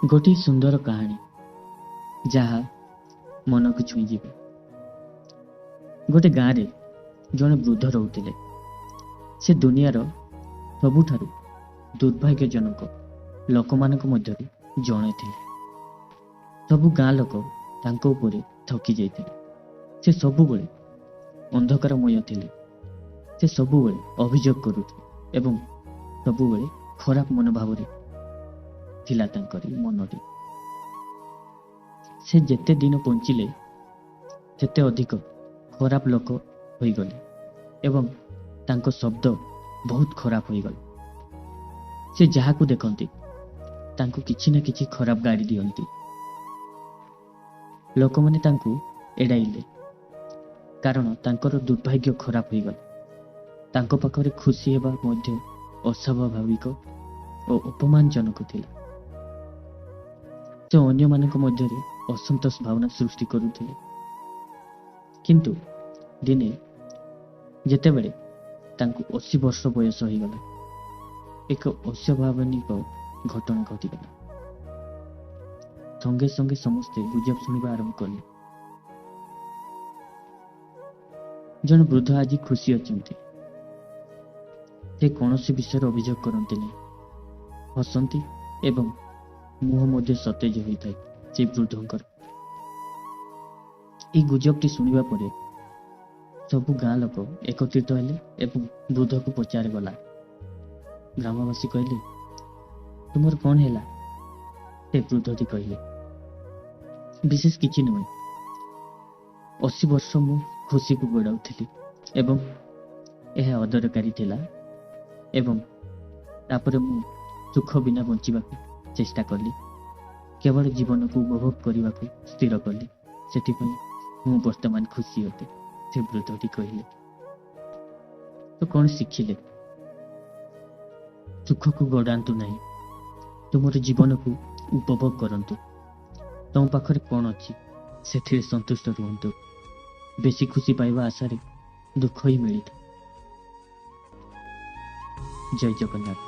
गोटे सुंदर कहानी जहा मन को छुई जीवे। गोटे गाँव रे जड़े वृद्ध रोते से दुनियार सबुठारु दुर्भाग्यजनक लोक मानक मध्यरु जड़े थे। सबु गाँ लोक तांको उपरे थकी जाइते। से सबुबले अंधकारमय थिले। से सबुबले अभियोग करुथे एवं सबुबले खराब मनोभाव थिला तांकरी मनरे। से जेते दिन पहुंचिले सेते अधिक खराब लोक होई गले एवं तांको शब्द बहुत खराब होई गले। से जहा को देखंती तांको किछि ना किछि खराब गाड़ी दियंती। लोक माने तांको एडाइले कारण तांकर दुर्भाग्य खराब होई गले। तांको पाखरे खुशी हेबा मध्य अस्वाभाविक और अपमानजनक थिला। से अन्य मानक मध्य असंतोष भावना सृष्टि करुथिले। किंतु दिने जेते बेले तांको 80 वर्ष बयस होई गला एक अस्वाभाविक घटना घटिगला। संगे संगे समस्ते गुजब सुनिबा आरंभ कले। जन वृद्ध आज खुशी अछंती। से कौनसी विषय अभियोग करते नहीं, हसंती एवं मुह मध्य सतेज होता है। से वृद्धंकर ये गुजबटी सुनिबा परे सबु गाँ लोक एकत्रित हेले एवं वृद्ध को पचार गला। ग्रामवासी कहले तुमर कौन हैला? से वृद्धटी कहले विशेष किछि नुहे। 80 वर्ष मु खुशी को गोड़ाउथिली एवं यह अदरकारी थिला एवं तापर मु सुख बिना बंचिबा चेष्टा कली। केवल जीवन को उपभोग करने को स्थिर कली। सेथिपई मु वर्तमान खुशी होते। से वृद्धटी कहले तो कौन शिखिले? सुख को गड़ातु नहीं, तुमर जीवन को उपभोग करंतु। तुम पाखरे कौन अच्छी से संतुष्ट रुहंतु। बेसी खुशी पाइबा आशा दुख ही मिली। जय जगन्नाथ।